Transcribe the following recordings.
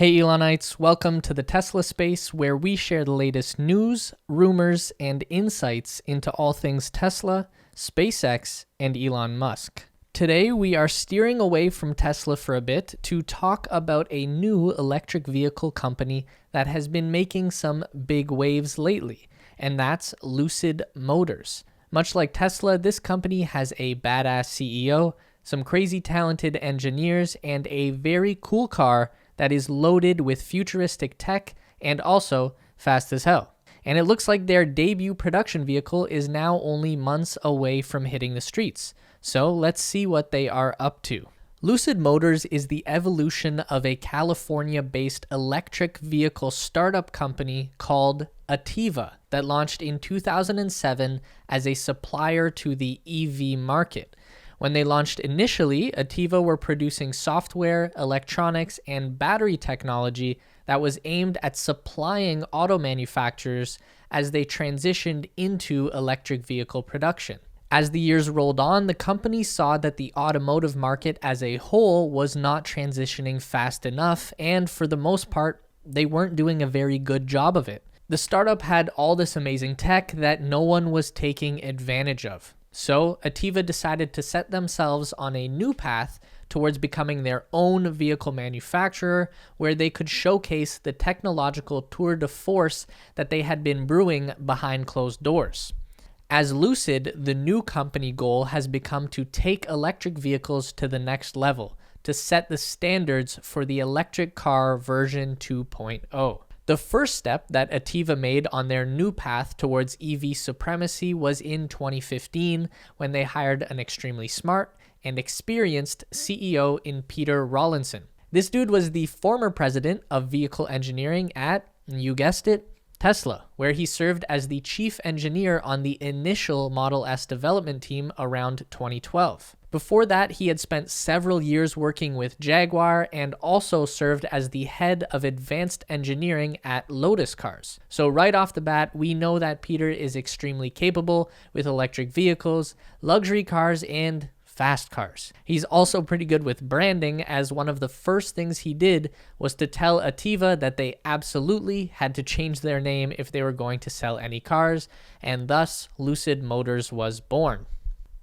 Hey Elonites, welcome to the Tesla space where we share the latest news, rumors, and insights into all things Tesla, SpaceX, and Elon Musk. Today we are steering away from Tesla for a bit to talk about a new electric vehicle company that has been making some big waves lately, and that's Lucid Motors. Much like Tesla, this company has a badass CEO, some crazy talented engineers, and a very cool car that is loaded with futuristic tech and also fast as hell. And it looks like their debut production vehicle is now only months away from hitting the streets. So let's see what they are up to. Lucid Motors is the evolution of a California-based electric vehicle startup company called Ativa that launched in 2007 as a supplier to the EV market. When they launched initially, Ativa were producing software, electronics, and battery technology that was aimed at supplying auto manufacturers as they transitioned into electric vehicle production. As the years rolled on, the company saw that the automotive market as a whole was not transitioning fast enough, and for the most part, they weren't doing a very good job of it. The startup had all this amazing tech that no one was taking advantage of. So Ativa decided to set themselves on a new path towards becoming their own vehicle manufacturer, where they could showcase the technological tour de force that they had been brewing behind closed doors. As Lucid, the new company goal has become to take electric vehicles to the next level, to set the standards for the electric car version 2.0. The first step that Ativa made on their new path towards EV supremacy was in 2015 when they hired an extremely smart and experienced CEO in Peter Rawlinson. This dude was the former president of vehicle engineering at, you guessed it, Tesla, where he served as the chief engineer on the initial Model S development team around 2012. Before that, he had spent several years working with Jaguar and also served as the head of advanced engineering at Lotus Cars. So right off the bat, we know that Peter is extremely capable with electric vehicles, luxury cars, and fast cars. He's also pretty good with branding, as one of the first things he did was to tell Ativa that they absolutely had to change their name if they were going to sell any cars, and thus Lucid Motors was born.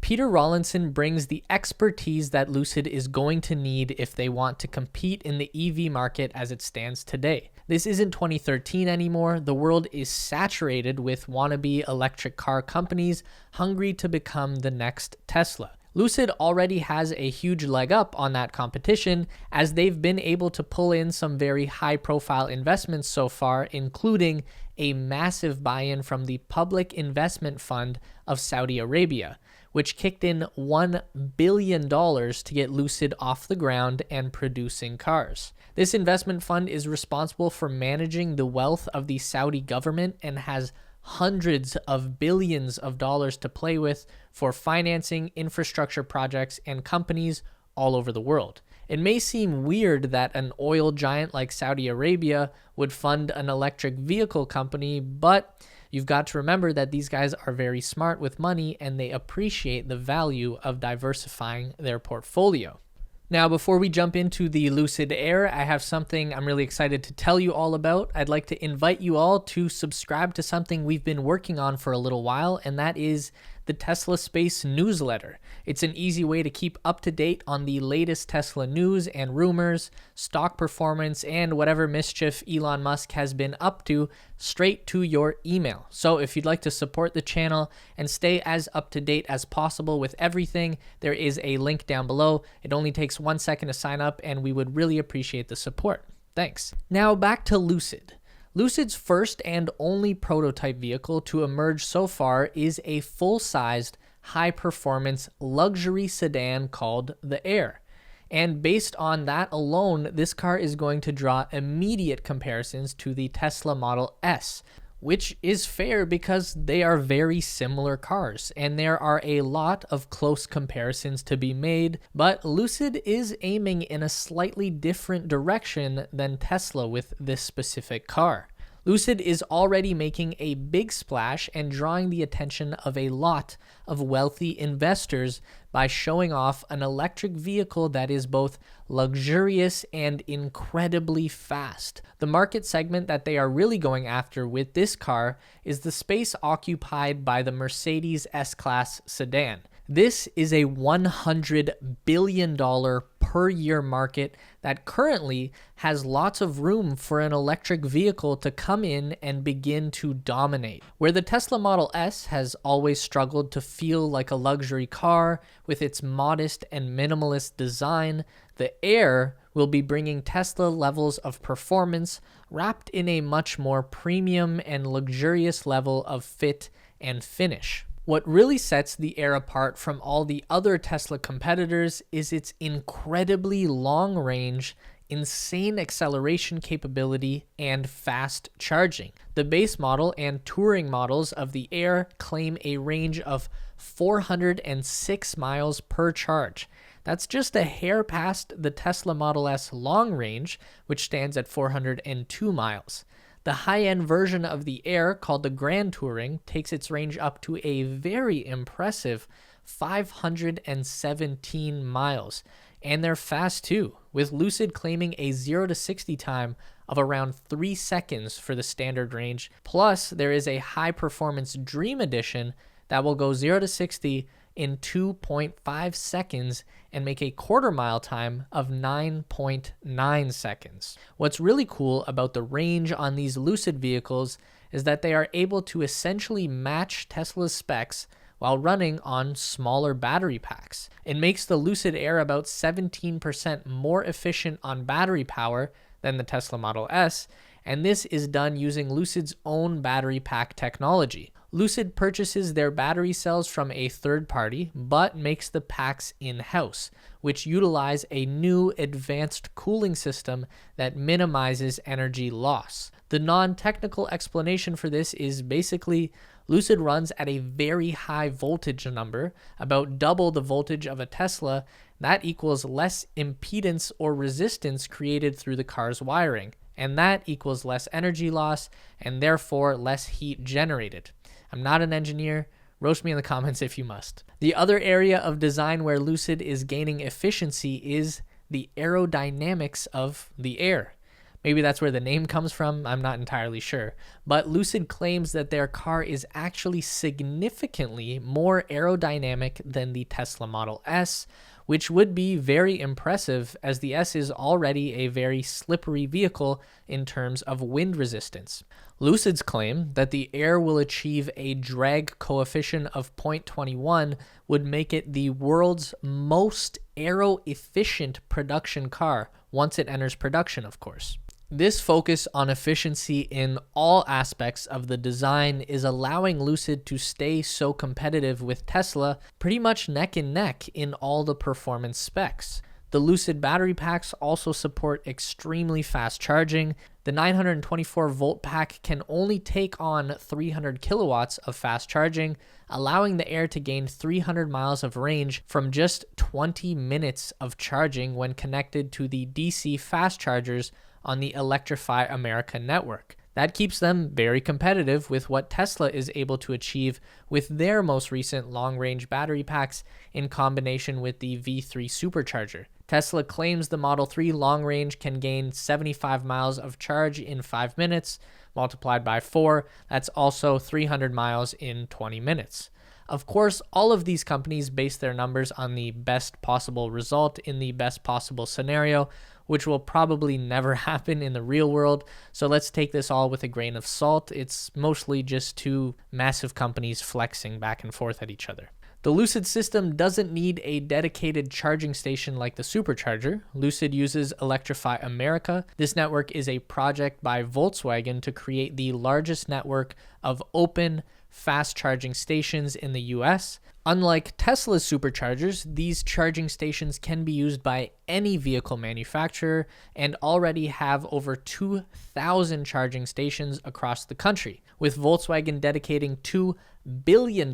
Peter Rawlinson brings the expertise that Lucid is going to need if they want to compete in the EV market as it stands today. This isn't 2013 anymore. The world is saturated with wannabe electric car companies hungry to become the next Tesla. Lucid already has a huge leg up on that competition, as they've been able to pull in some very high-profile investments so far, including a massive buy-in from the Public Investment Fund of Saudi Arabia, which kicked in $1 billion to get Lucid off the ground and producing cars. This investment fund is responsible for managing the wealth of the Saudi government and has hundreds of billions of dollars to play with for financing infrastructure projects and companies all over the world. It may seem weird that an oil giant like Saudi Arabia would fund an electric vehicle company, but you've got to remember that these guys are very smart with money and they appreciate the value of diversifying their portfolio. Now, before we jump into the Lucid Air, I have something I'm really excited to tell you all about. I'd like to invite you all to subscribe to something we've been working on for a little while, and that is the Tesla Space newsletter. It's an easy way to keep up to date on the latest Tesla news and rumors, stock performance, and whatever mischief Elon Musk has been up to straight to your email. So if you'd like to support the channel and stay as up to date as possible with everything, there is a link down below. It only takes 1 second to sign up, and we would really appreciate the support. Thanks. Now back to Lucid. Lucid's first and only prototype vehicle to emerge so far is a full-sized, high-performance luxury sedan called the Air. And based on that alone, this car is going to draw immediate comparisons to the Tesla Model S, which is fair because they are very similar cars, and there are a lot of close comparisons to be made, but Lucid is aiming in a slightly different direction than Tesla with this specific car. Lucid is already making a big splash and drawing the attention of a lot of wealthy investors by showing off an electric vehicle that is both luxurious and incredibly fast. The market segment that they are really going after with this car is the space occupied by the Mercedes S-Class sedan. This is a $100 billion per year market that currently has lots of room for an electric vehicle to come in and begin to dominate. Where the Tesla Model S has always struggled to feel like a luxury car with its modest and minimalist design, the Air will be bringing Tesla levels of performance wrapped in a much more premium and luxurious level of fit and finish. What really sets the Air apart from all the other Tesla competitors is its incredibly long range, insane acceleration capability, and fast charging. The base model and touring models of the Air claim a range of 406 miles per charge. That's just a hair past the Tesla Model S long range, which stands at 402 miles. The high-end version of the Air, called the Grand Touring, takes its range up to a very impressive 517 miles. And they're fast too, with Lucid claiming a 0 to 60 time of around 3 seconds for the standard range. Plus, there is a high-performance Dream Edition that will go 0 to 60 in 2.5 seconds and make a quarter-mile time of 9.9 seconds. What's really cool about the range on these Lucid vehicles is that they are able to essentially match Tesla's specs while running on smaller battery packs. It makes the Lucid Air about 17% more efficient on battery power than the Tesla Model S, and this is done using Lucid's own battery pack technology. Lucid purchases their battery cells from a third party, but makes the packs in-house, which utilize a new advanced cooling system that minimizes energy loss. The non-technical explanation for this is basically Lucid runs at a very high voltage number, about double the voltage of a Tesla. That equals less impedance or resistance created through the car's wiring, and that equals less energy loss and therefore less heat generated. I'm not an engineer. Roast me in the comments if you must. The other area of design where Lucid is gaining efficiency is the aerodynamics of the Air. Maybe that's where the name comes from, I'm not entirely sure. But Lucid claims that their car is actually significantly more aerodynamic than the Tesla Model S, which would be very impressive as the S is already a very slippery vehicle in terms of wind resistance. Lucid's claim that the Air will achieve a drag coefficient of 0.21 would make it the world's most aero-efficient production car, once it enters production, of course. This focus on efficiency in all aspects of the design is allowing Lucid to stay so competitive with Tesla, pretty much neck and neck in all the performance specs. The Lucid battery packs also support extremely fast charging. The 924 volt pack can only take on 300 kilowatts of fast charging, allowing the Air to gain 300 miles of range from just 20 minutes of charging when connected to the DC fast chargers on the Electrify America network. That keeps them very competitive with what Tesla is able to achieve with their most recent long-range battery packs in combination with the V3 Supercharger. Tesla claims the Model 3 long range can gain 75 miles of charge in 5 minutes, multiplied by 4, that's also 300 miles in 20 minutes. Of course, all of these companies base their numbers on the best possible result in the best possible scenario, which will probably never happen in the real world. So let's take this all with a grain of salt. It's mostly just two massive companies flexing back and forth at each other. The Lucid system doesn't need a dedicated charging station like the Supercharger. Lucid uses Electrify America. This network is a project by Volkswagen to create the largest network of open, fast charging stations in the US. Unlike Tesla's superchargers, these charging stations can be used by any vehicle manufacturer and already have over 2,000 charging stations across the country, with Volkswagen dedicating $2 billion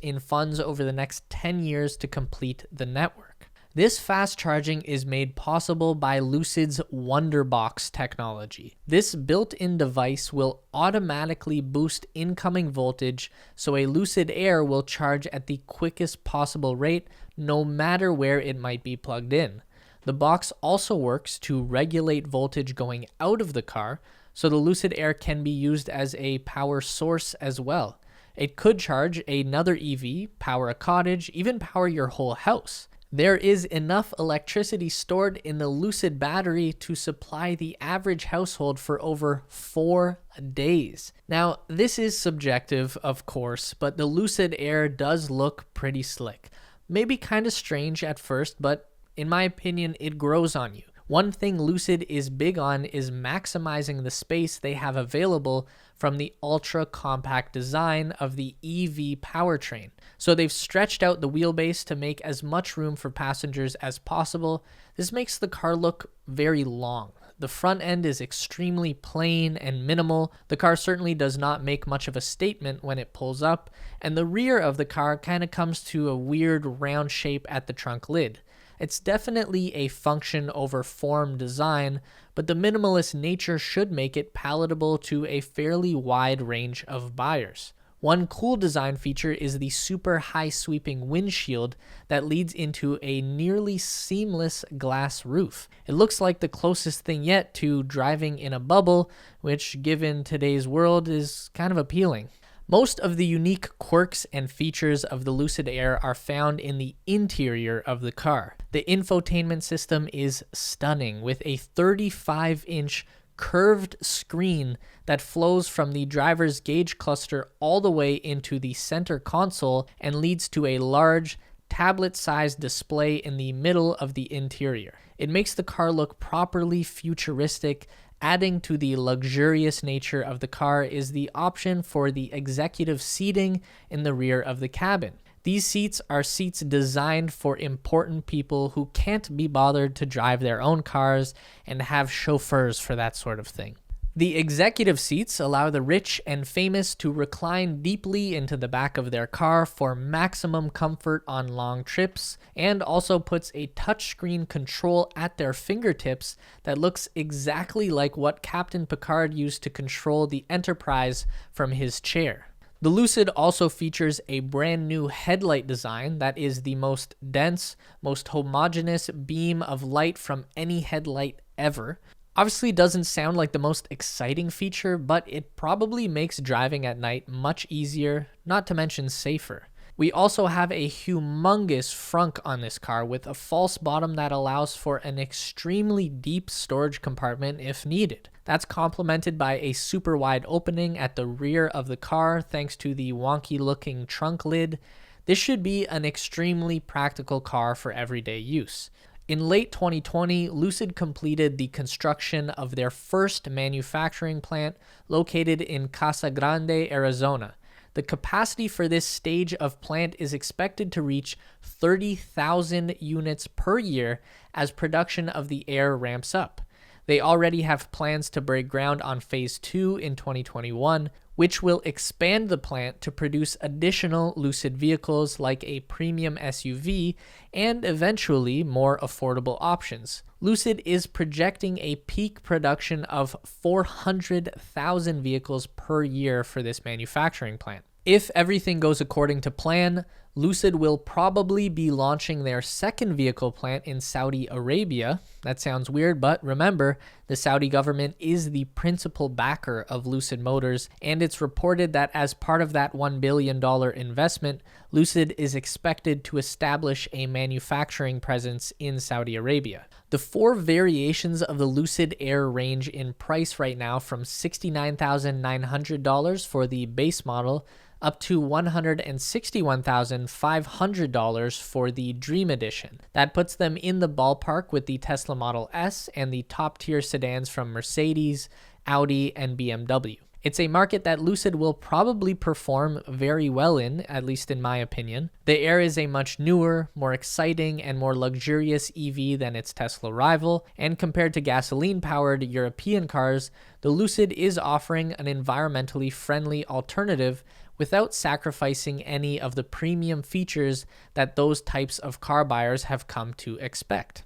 in funds over the next 10 years to complete the network. This fast charging is made possible by Lucid's Wonderbox technology. This built-in device will automatically boost incoming voltage, so a Lucid Air will charge at the quickest possible rate, no matter where it might be plugged in. The box also works to regulate voltage going out of the car, so the Lucid Air can be used as a power source as well. It could charge another EV, power a cottage, even power your whole house. There is enough electricity stored in the Lucid battery to supply the average household for over 4 days. Now, this is subjective, of course, but the Lucid Air does look pretty slick. Maybe kind of strange at first, but in my opinion, it grows on you. One thing Lucid is big on is maximizing the space they have available from the ultra-compact design of the EV powertrain. So they've stretched out the wheelbase to make as much room for passengers as possible. This makes the car look very long. The front end is extremely plain and minimal. The car certainly does not make much of a statement when it pulls up, and the rear of the car kind of comes to a weird round shape at the trunk lid. It's definitely a function over form design, but the minimalist nature should make it palatable to a fairly wide range of buyers. One cool design feature is the super high sweeping windshield that leads into a nearly seamless glass roof. It looks like the closest thing yet to driving in a bubble, which given today's world is kind of appealing. Most of the unique quirks and features of the Lucid Air are found in the interior of the car. The infotainment system is stunning, with a 35-inch curved screen that flows from the driver's gauge cluster all the way into the center console and leads to a large tablet-sized display in the middle of the interior. It makes the car look properly futuristic. Adding to the luxurious nature of the car is the option for the executive seating in the rear of the cabin. These seats are seats designed for important people who can't be bothered to drive their own cars and have chauffeurs for that sort of thing. The executive seats allow the rich and famous to recline deeply into the back of their car for maximum comfort on long trips, and also puts a touchscreen control at their fingertips that looks exactly like what Captain Picard used to control the Enterprise from his chair. The Lucid also features a brand new headlight design that is the most dense, most homogeneous beam of light from any headlight ever. Obviously doesn't sound like the most exciting feature, but it probably makes driving at night much easier, not to mention safer. We also have a humongous frunk on this car with a false bottom that allows for an extremely deep storage compartment if needed. That's complemented by a super wide opening at the rear of the car thanks to the wonky looking trunk lid. This should be an extremely practical car for everyday use. In late 2020, Lucid completed the construction of their first manufacturing plant located in Casa Grande, Arizona. The capacity for this stage of plant is expected to reach 30,000 units per year as production of the Air ramps up. They already have plans to break ground on Phase 2 in 2021, which will expand the plant to produce additional Lucid vehicles like a premium SUV and eventually more affordable options. Lucid is projecting a peak production of 400,000 vehicles per year for this manufacturing plant. If everything goes according to plan, Lucid will probably be launching their second vehicle plant in Saudi Arabia. That sounds weird, but remember, the Saudi government is the principal backer of Lucid Motors, and it's reported that as part of that $1 billion investment, Lucid is expected to establish a manufacturing presence in Saudi Arabia. The 4 variations of the Lucid Air range in price right now from $69,900 for the base model up to $161,500 for the Dream Edition. That puts them in the ballpark with the Tesla Model S and the top-tier sedans from Mercedes, Audi, and BMW. It's a market that Lucid will probably perform very well in, at least in my opinion. The Air is a much newer, more exciting, and more luxurious EV than its Tesla rival, and compared to gasoline-powered European cars, the Lucid is offering an environmentally friendly alternative without sacrificing any of the premium features that those types of car buyers have come to expect.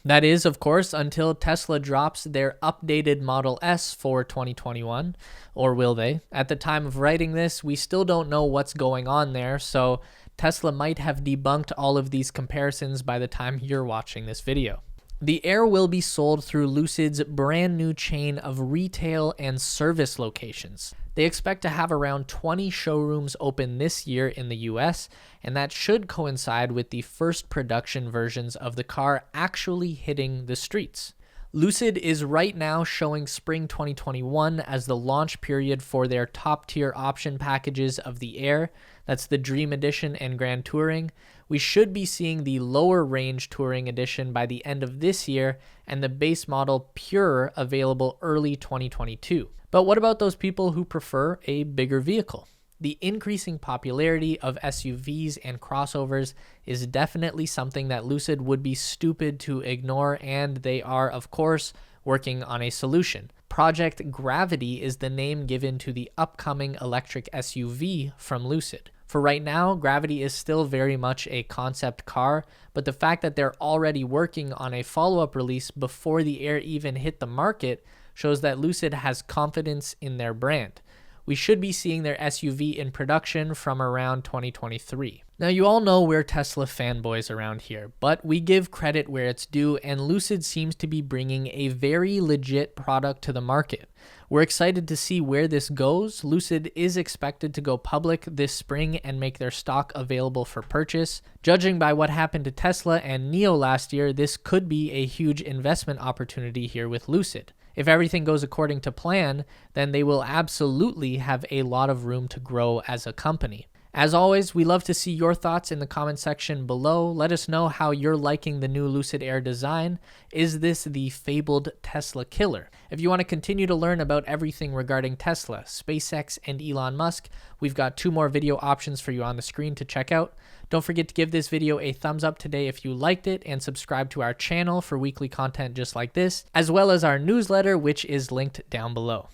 That is, of course, until Tesla drops their updated Model S for 2021, or will they? At the time of writing this, we still don't know what's going on there, so Tesla might have debunked all of these comparisons by the time you're watching this video. The Air will be sold through Lucid's brand new chain of retail and service locations. They expect to have around 20 showrooms open this year in the US, and that should coincide with the first production versions of the car actually hitting the streets. Lucid is right now showing spring 2021 as the launch period for their top-tier option packages of the Air. That's the Dream Edition and Grand Touring. We should be seeing the lower range Touring Edition by the end of this year, and the base model Pure available early 2022. But what about those people who prefer a bigger vehicle? The increasing popularity of SUVs and crossovers is definitely something that Lucid would be stupid to ignore, and they are, of course, working on a solution. Project Gravity is the name given to the upcoming electric SUV from Lucid. For right now, Gravity is still very much a concept car, but the fact that they're already working on a follow-up release before the Air even hit the market shows that Lucid has confidence in their brand. We should be seeing their SUV in production from around 2023. Now, you all know we're Tesla fanboys around here, but we give credit where it's due, and Lucid seems to be bringing a very legit product to the market. We're excited to see where this goes. Lucid is expected to go public this spring and make their stock available for purchase. Judging by what happened to Tesla and NIO last year, this could be a huge investment opportunity here with Lucid. If everything goes according to plan, then they will absolutely have a lot of room to grow as a company. As always, we love to see your thoughts in the comment section below. Let us know how you're liking the new Lucid Air design. Is this the fabled Tesla killer? If you want to continue to learn about everything regarding Tesla, SpaceX, and Elon Musk, we've got 2 more video options for you on the screen to check out. Don't forget to give this video a thumbs up today if you liked it, and subscribe to our channel for weekly content just like this, as well as our newsletter, which is linked down below.